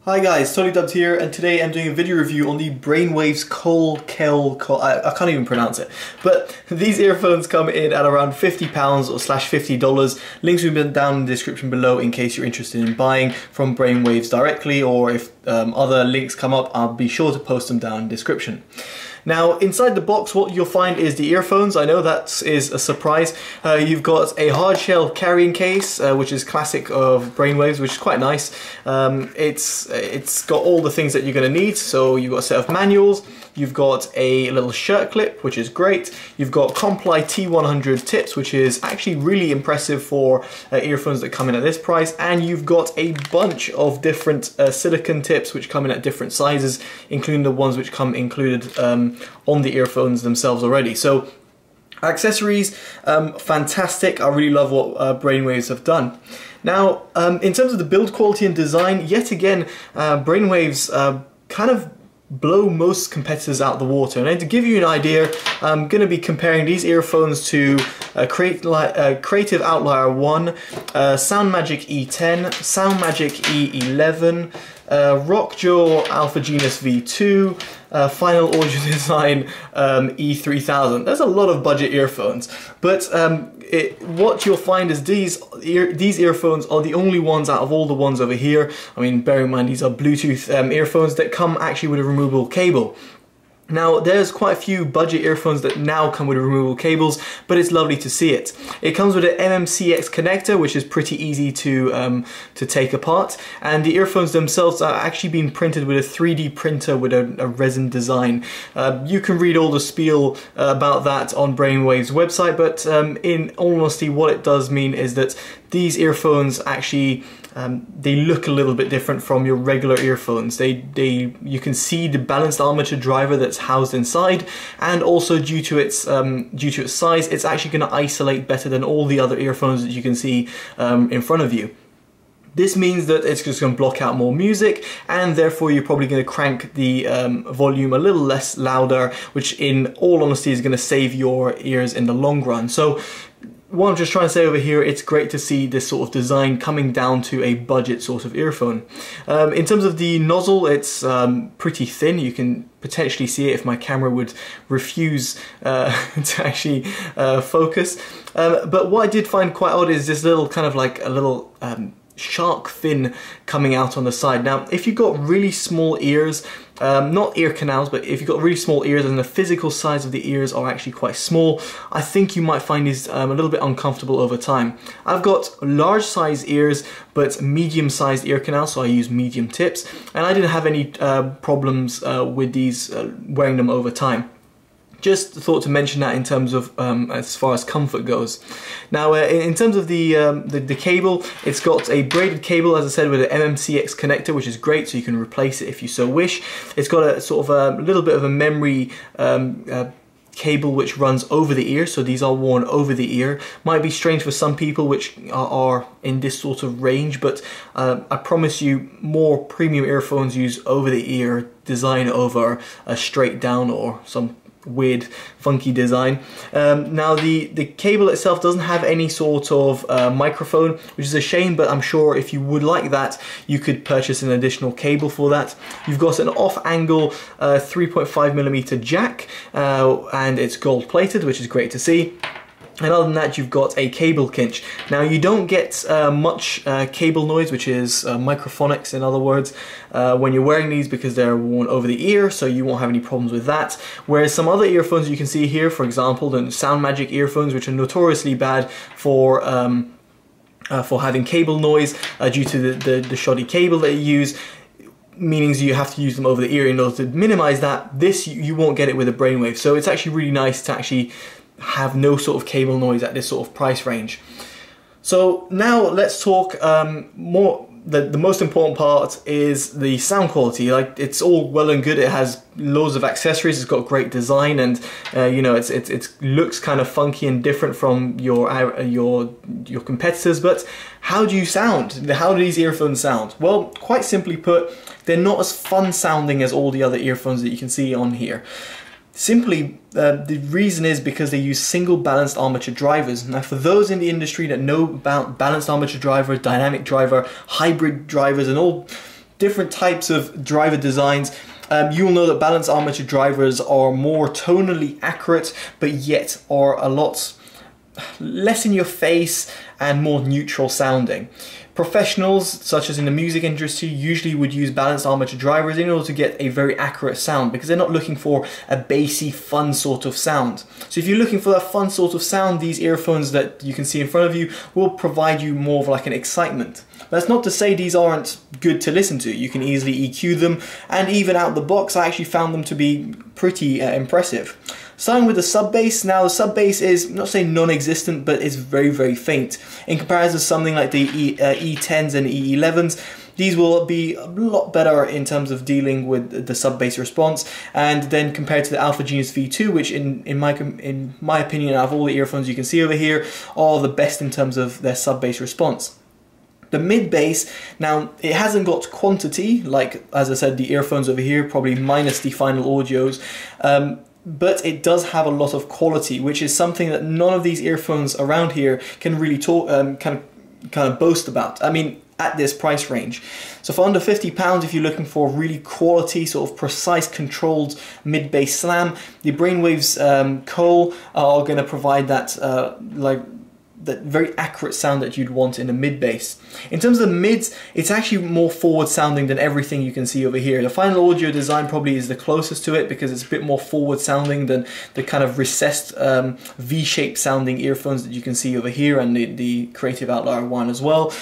Hi guys, TotallyDubbed here, and today I'm doing a video review on the Brainwavz Koel. I can't even pronounce it. But these earphones come in at around £50 or $50. Links will be down in the description below in case you're interested in buying from Brainwavz directly, or if other links come up, I'll be sure to post them down in the description. Now, inside the box, what you'll find is the earphones. I know that is a surprise. You've got a hard shell carrying case, which is classic of Brainwavz, which is quite nice. It's got all the things that you're going to need. So you've got a set of manuals. You've got a little shirt clip, which is great. You've got Comply T100 tips, which is actually really impressive for earphones that come in at this price. And you've got a bunch of different silicone tips, which come in at different sizes, including the ones which come included on the earphones themselves already. So accessories, fantastic. I really love what Brainwavz have done. Now, in terms of the build quality and design, yet again, Brainwavz kind of blow most competitors out the water. And to give you an idea, I'm going to be comparing these earphones to Creative Outlier One, SoundMAGIC E10, SoundMAGIC E11, Rockjaw Alfa Genus V2, Final Audio Design E3000. There's a lot of budget earphones, but what you'll find is these earphones are the only ones out of all the ones over here. I mean, bear in mind these are Bluetooth earphones that come actually with a removable cable. Now, there's quite a few budget earphones that now come with removable cables, but it's lovely to see it. It comes with an MMCX connector, which is pretty easy to take apart, and the earphones themselves are actually being printed with a 3D printer with a resin design. You can read all the spiel about that on Brainwavz website, but in all honesty, what it does mean is that these earphones actually they look a little bit different from your regular earphones. You can see the balanced armature driver that's housed inside, and also due to its size, it's actually going to isolate better than all the other earphones that you can see in front of you. This means that it's just going to block out more music, and therefore you're probably going to crank the volume a little less louder, which in all honesty is going to save your ears in the long run. So what I'm just trying to say over here, it's great to see this sort of design coming down to a budget sort of earphone. In terms of the nozzle, it's pretty thin. You can potentially see it if my camera would refuse to actually focus. But what I did find quite odd is this little kind of like a little shark fin coming out on the side. Now, if you've got really small ears, not ear canals, but if you've got really small ears and the physical size of the ears are actually quite small, I think you might find these a little bit uncomfortable over time. I've got large size ears, but medium sized ear canals, so I use medium tips, and I didn't have any problems with these wearing them over time. Just thought to mention that in terms of as far as comfort goes. Now, in terms of the cable, it's got a braided cable, as I said, with an MMCX connector, which is great, so you can replace it if you so wish. It's got a sort of a little bit of a memory cable which runs over the ear, so these are worn over the ear. Might be strange for some people which are in this sort of range, but I promise you, more premium earphones use over the ear design over a straight down or some weird funky design. Now the cable itself doesn't have any sort of microphone, which is a shame, but I'm sure if you would like that, you could purchase an additional cable for that. You've got an off-angle 3.5mm jack, and it's gold plated, which is great to see. And other than that, you've got a cable kinch. Now, you don't get much cable noise, which is microphonics in other words, when you're wearing these, because they're worn over the ear, so you won't have any problems with that. Whereas some other earphones you can see here, for example, the SoundMAGIC earphones, which are notoriously bad for having cable noise due to the shoddy cable that you use, meaning you have to use them over the ear in order to minimize that. This, you won't get it with a Brainwavz, so it's actually really nice to actually have no sort of cable noise at this sort of price range. So now let's talk more. The most important part is the sound quality. Like, it's all well and good, it has loads of accessories, it's got great design, and you know, it looks kind of funky and different from your competitors. But how do you sound? How do these earphones sound? Well, quite simply put, they're not as fun sounding as all the other earphones that you can see on here. Simply, the reason is because they use single balanced armature drivers. Now, for those in the industry that know about balanced armature driver, dynamic driver, hybrid drivers, and all different types of driver designs. You'll know that balanced armature drivers are more tonally accurate, but yet are a lot less in your face and more neutral sounding. Professionals, such as in the music industry, usually would use balanced armature drivers in order to get a very accurate sound, because they're not looking for a bassy, fun sort of sound. So if you're looking for that fun sort of sound, these earphones that you can see in front of you will provide you more of like an excitement. That's not to say these aren't good to listen to. You can easily EQ them, and even out the box I actually found them to be pretty impressive. Starting with the sub bass. Now the sub bass is, not saying non-existent, but it's very, very faint. In comparison to something like the E10s and E11s, these will be a lot better in terms of dealing with the sub bass response. And then compared to the Alfa Genus V2, which in my opinion, out of all the earphones you can see over here, are the best in terms of their sub bass response. The mid bass, now it hasn't got quantity, like as I said, the earphones over here, probably minus the final audios, but it does have a lot of quality, which is something that none of these earphones around here can really talk, kind of boast about. I mean, at this price range. So for under £50, if you're looking for really quality, sort of precise, controlled mid-bass slam, the Brainwavz Koel are going to provide that that very accurate sound that you'd want in a mid-bass. In terms of the mids, it's actually more forward sounding than everything you can see over here. The final audio design probably is the closest to it, because it's a bit more forward sounding than the kind of recessed V-shaped sounding earphones that you can see over here, and the Creative Outlier One as well.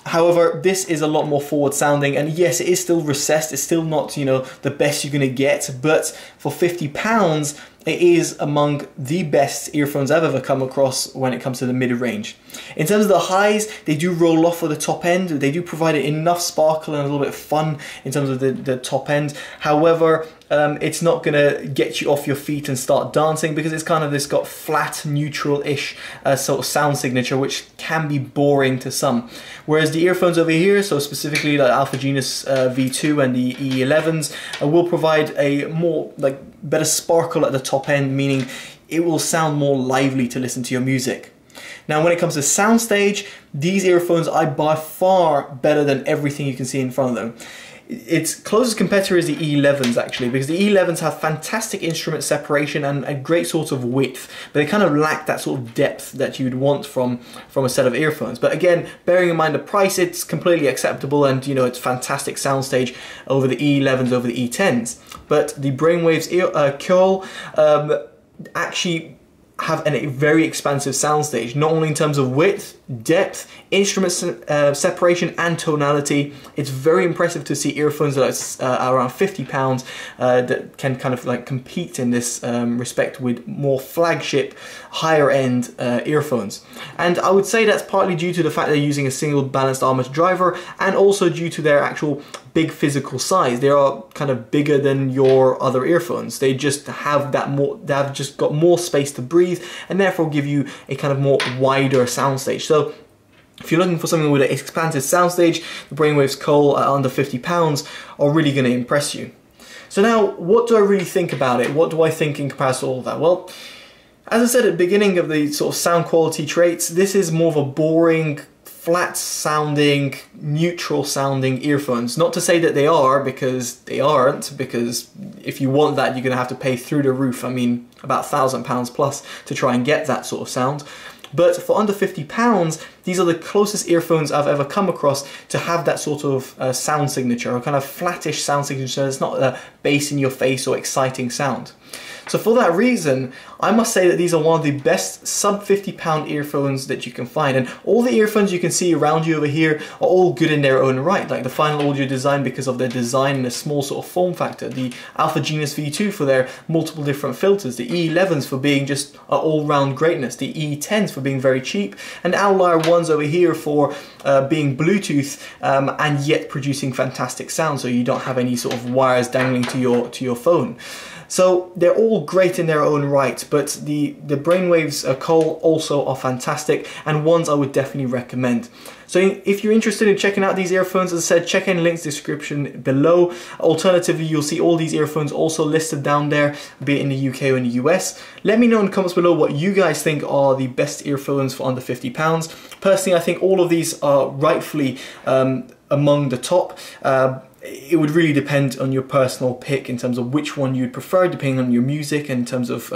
However, this is a lot more forward sounding, and yes, it is still recessed. It's still not, you know, the best you're going to get, but for £50, it is among the best earphones I've ever come across when it comes to the mid-range. In terms of the highs, they do roll off at the top end. They do provide enough sparkle and a little bit of fun in terms of the top end. However, it's not going to get you off your feet and start dancing, because it's kind of this got flat, neutral-ish sort of sound signature, which can be boring to some. Whereas the earphones over here, so specifically the Alfa Genus V2 and the E11s, will provide a more better sparkle at the top end, meaning it will sound more lively to listen to your music. Now when it comes to Soundstage, these earphones are by far better than everything you can see in front of them. Its closest competitor is the E11s actually, because the E11s have fantastic instrument separation and a great sort of width, but they kind of lack that sort of depth that you'd want from a set of earphones. But again, bearing in mind the price, it's completely acceptable, and you know, it's fantastic Soundstage over the E11s, over the E10s. But the Brainwavz Koel actually have a very expansive soundstage, not only in terms of width, depth, instrument separation and tonality. It's very impressive to see earphones that are around £50 that can kind of like compete in this respect with more flagship, higher end earphones. And I would say that's partly due to the fact they're using a single balanced armature driver, and also due to their actual big physical size. They are kind of bigger than your other earphones. They just have that more, they have just got more space to breathe, and therefore give you a kind of more wider soundstage. So if you're looking for something with an expansive soundstage, the Brainwavz Koel at under £50 are really going to impress you. So now, what do I really think about it? What do I think in comparison to all of that? Well, as I said at the beginning of the sort of sound quality traits, this is more of a boring, flat sounding, neutral sounding earphones. Not to say that they are, because they aren't, because if you want that, you're going to have to pay through the roof. I mean, about £1,000 plus to try and get that sort of sound. But for under £50, these are the closest earphones I've ever come across to have that sort of sound signature, a kind of flattish sound signature. It's not a bass in your face or exciting sound. So for that reason, I must say that these are one of the best sub £50 earphones that you can find. And all the earphones you can see around you over here are all good in their own right. Like the final audio design, because of their design and the small sort of form factor. The Alfa Genus V2 for their multiple different filters. The E11s for being just all-round greatness. The E10s for being very cheap. And Outlier Ones over here for being Bluetooth and yet producing fantastic sound, so you don't have any sort of wires dangling to your phone. So they're all great in their own right, but the Brainwavz Koel also are fantastic, and ones I would definitely recommend. So if you're interested in checking out these earphones, as I said, check in the links description below. Alternatively, you'll see all these earphones also listed down there, be it in the UK or in the US. Let me know in the comments below what you guys think are the best earphones for under £50. Personally, I think all of these are rightfully among the top. It would really depend on your personal pick in terms of which one you'd prefer, depending on your music and in terms of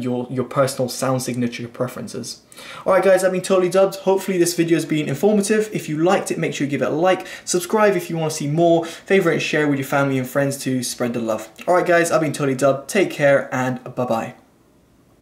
your personal sound signature preferences. Alright guys, I've been Totally Dubbed. Hopefully this video has been informative. If you liked it, make sure you give it a like. Subscribe if you want to see more. Favorite and share with your family and friends to spread the love. Alright guys, I've been Totally Dubbed. Take care and bye bye.